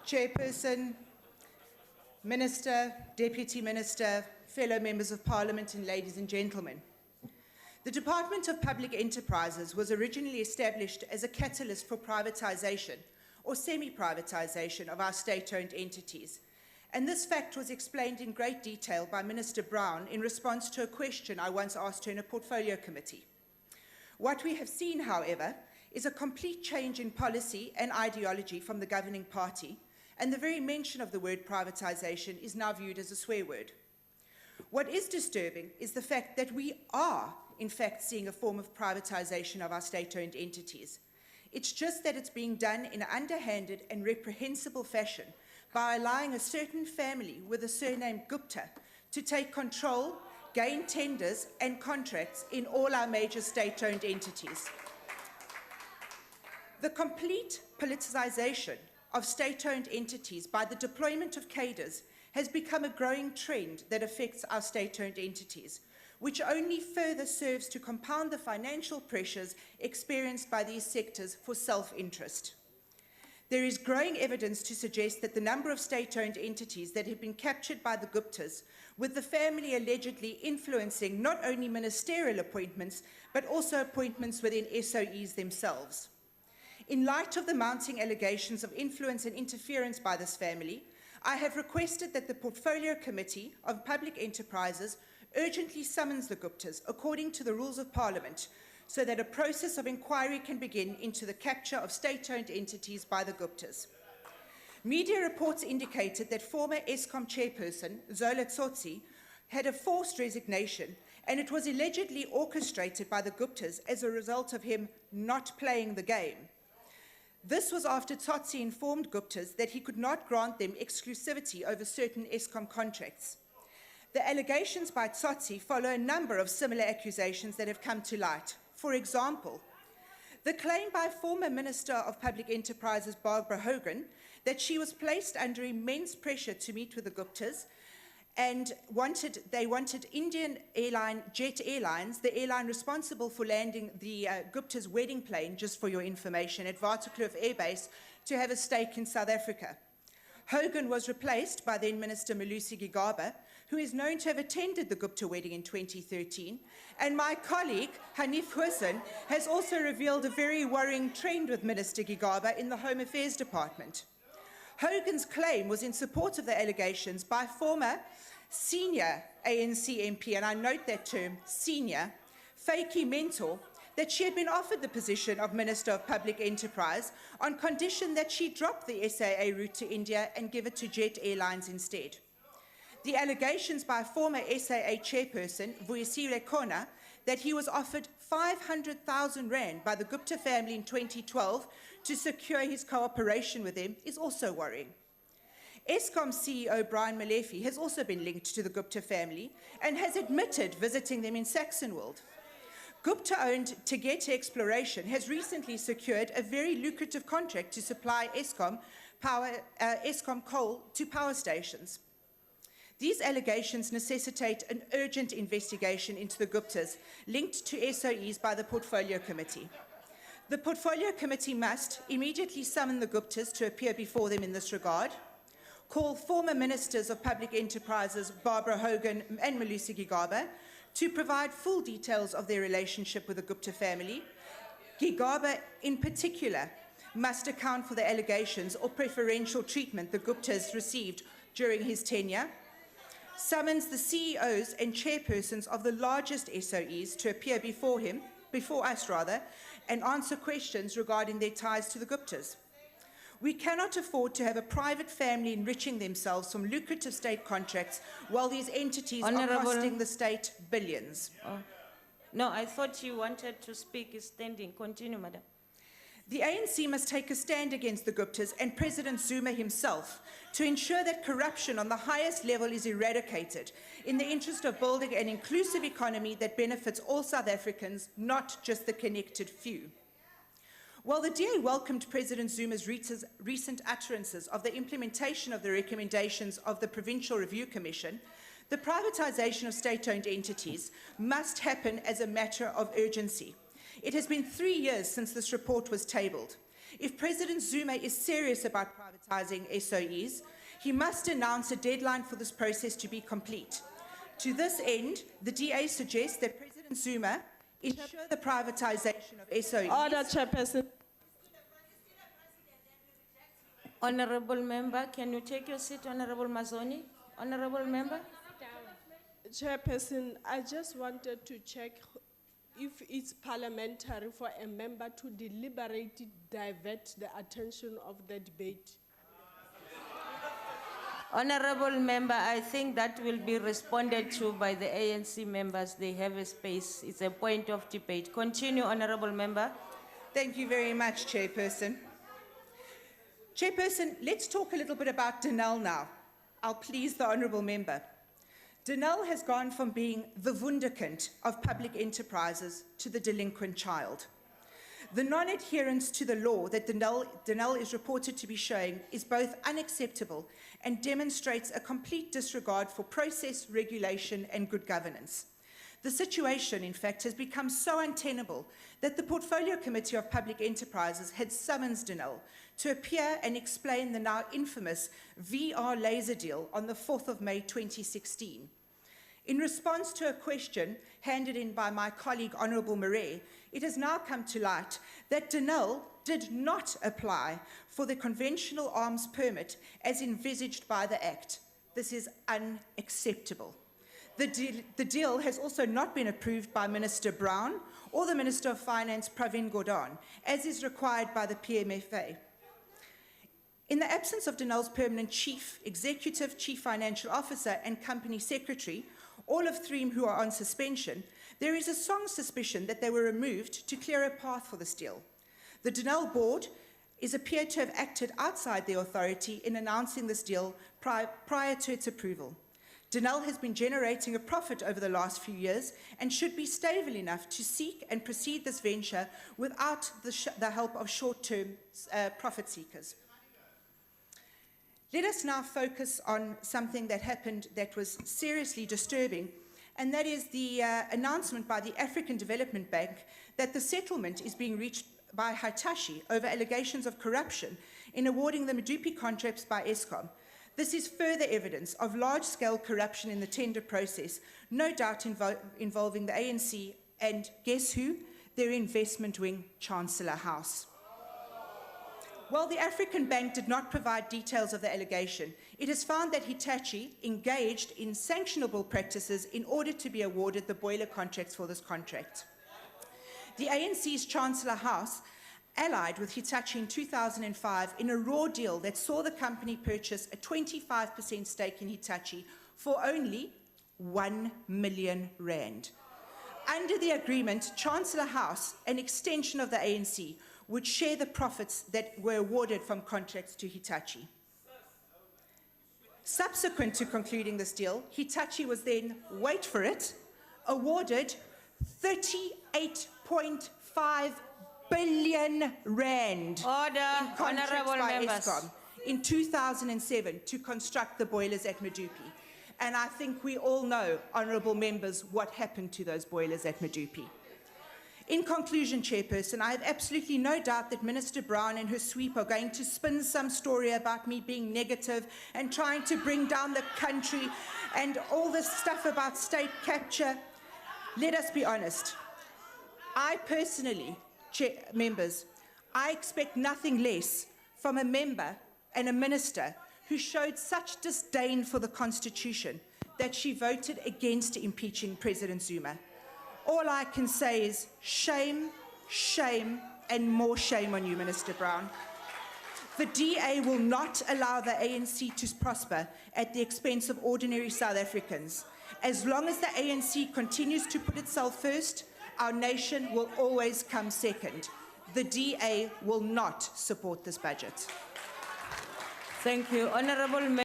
Chairperson, Minister, Deputy Minister, fellow members of Parliament and ladies and gentlemen. The Department of Public Enterprises was originally established as a catalyst for privatisation or semi-privatisation of our state-owned entities. And this fact was explained in great detail by Minister Brown in response to a question I once asked her in a portfolio committee. What we have seen, however, is a complete change in policy and ideology from the governing party, and the very mention of the word privatisation is now viewed as a swear word. What is disturbing is the fact that we are, in fact, seeing a form of privatisation of our state-owned entities. It's just that it's being done in an underhanded and reprehensible fashion by allowing a certain family with the surname Gupta to take control, gain tenders and contracts in all our major state-owned entities. The complete politicisation of state-owned entities by the deployment of cadres has become a growing trend that affects our state-owned entities, which only further serves to compound the financial pressures experienced by these sectors for self-interest. There is growing evidence to suggest that the number of state-owned entities that have been captured by the Guptas, with the family allegedly influencing not only ministerial appointments, but also appointments within SOEs themselves. In light of the mounting allegations of influence and interference by this family, I have requested that the Portfolio Committee of Public Enterprises urgently summons the Guptas according to the rules of Parliament, so that a process of inquiry can begin into the capture of state-owned entities by the Guptas. Media reports indicated that former Eskom chairperson Zola Tsotsi had a forced resignation, and it was allegedly orchestrated by the Guptas as a result of him not playing the game. This was after Tsotsi informed Guptas that he could not grant them exclusivity over certain Eskom contracts. The allegations by Tsotsi follow a number of similar accusations that have come to light. For example, the claim by former Minister of Public Enterprises Barbara Hogan that she was placed under immense pressure to meet with the Guptas and they wanted Indian airline, Jet Airlines, the airline responsible for landing the Gupta's wedding plane, just for your information, at Waterkloof Air Base, to have a stake in South Africa. Hogan was replaced by then Minister Malusi Gigaba, who is known to have attended the Gupta wedding in 2013, and my colleague, Hanif Hussain, has also revealed a very worrying trend with Minister Gigaba in the Home Affairs Department. Hogan's claim was in support of the allegations by former senior ANC MP, and I note that term, senior, Faiki Mentor, that she had been offered the position of Minister of Public Enterprise on condition that she drop the SAA route to India and give it to Jet Airlines instead. The allegations by former SAA chairperson, Vuyisile Kona, that he was offered 500,000 rand by the Gupta family in 2012 to secure his cooperation with them is also worrying. Eskom CEO Brian Molefe has also been linked to the Gupta family and has admitted visiting them in Saxonwold. Gupta-owned Tegeta Exploration has recently secured a very lucrative contract to supply Eskom coal to power stations. These allegations necessitate an urgent investigation into the Guptas linked to SOEs by the Portfolio Committee. The Portfolio Committee must immediately summon the Guptas to appear before them in this regard, call former Ministers of Public Enterprises Barbara Hogan and Malusi Gigaba to provide full details of their relationship with the Gupta family. Gigaba, in particular, must account for the allegations or preferential treatment the Guptas received during his tenure, summons the CEOs and chairpersons of the largest SOEs to appear before us, and answer questions regarding their ties to the Guptas. We cannot afford to have a private family enriching themselves from lucrative state contracts while these entities are costing the state billions. Oh. No, I thought you wanted to speak standing. Continue, Madam. The ANC must take a stand against the Guptas and President Zuma himself to ensure that corruption on the highest level is eradicated in the interest of building an inclusive economy that benefits all South Africans, not just the connected few. While the DA welcomed President Zuma's recent utterances of the implementation of the recommendations of the Provincial Review Commission, the privatisation of state-owned entities must happen as a matter of urgency. It has been 3 years since this report was tabled. If President Zuma is serious about privatizing SOEs, he must announce a deadline for this process to be complete. To this end, the DA suggests that President Zuma ensure the privatization of SOEs. Order, Chairperson. Honorable member, can you take your seat, Honorable Mazoni? Honorable member? Chairperson, I just wanted to check if it's parliamentary for a member to deliberately divert the attention of the debate. Honorable member, I think that will be responded to by the ANC members. They have a space. It's a point of debate. Continue, honorable member. Thank you very much, Chairperson. Chairperson, let's talk a little bit about Denel now. I'll please the honourable member. Denel has gone from being the wunderkind of public enterprises to the delinquent child. The non-adherence to the law that Denel is reported to be showing is both unacceptable and demonstrates a complete disregard for process, regulation and good governance. The situation, in fact, has become so untenable that the Portfolio Committee of Public Enterprises had summoned Denel to appear and explain the now infamous VR laser deal on the 4th of May 2016. In response to a question handed in by my colleague, Honourable Murray, it has now come to light that Denel did not apply for the conventional arms permit as envisaged by the Act. This is unacceptable. The deal has also not been approved by Minister Brown or the Minister of Finance, Pravin Gordhan, as is required by the PMFA. In the absence of Denel's permanent chief executive, chief financial officer and company secretary, all of three who are on suspension, there is a strong suspicion that they were removed to clear a path for this deal. The Denel board is appeared to have acted outside their authority in announcing this deal prior to its approval. Denel has been generating a profit over the last few years and should be stable enough to seek and proceed this venture without the help of short-term profit seekers. Let us now focus on something that happened that was seriously disturbing, and that is the announcement by the African Development Bank that the settlement is being reached by Hitachi over allegations of corruption in awarding the Medupi contracts by Eskom. This is further evidence of large-scale corruption in the tender process, no doubt involving the ANC and, guess who? Their investment wing, Chancellor House. While the African Bank did not provide details of the allegation, it has found that Hitachi engaged in sanctionable practices in order to be awarded the boiler contracts for this contract. The ANC's Chancellor House allied with Hitachi in 2005 in a raw deal that saw the company purchase a 25% stake in Hitachi for only 1 million rand. Under the agreement, Chancellor House, an extension of the ANC, would share the profits that were awarded from contracts to Hitachi. Subsequent to concluding this deal, Hitachi was then, wait for it, awarded 38.5 billion rand Order, in contracts honourable by members. Eskom in 2007 to construct the boilers at Medupi. And I think we all know, honourable members, what happened to those boilers at Medupi. In conclusion, Chairperson, I have absolutely no doubt that Minister Brown and her sweep are going to spin some story about me being negative and trying to bring down the country and all this stuff about state capture. Let us be honest. I personally, members, I expect nothing less from a member and a minister who showed such disdain for the Constitution that she voted against impeaching President Zuma. All I can say is shame, shame, and more shame on you, Minister Brown. The DA will not allow the ANC to prosper at the expense of ordinary South Africans. As long as the ANC continues to put itself first, our nation will always come second. The DA will not support this budget. Thank you. Honourable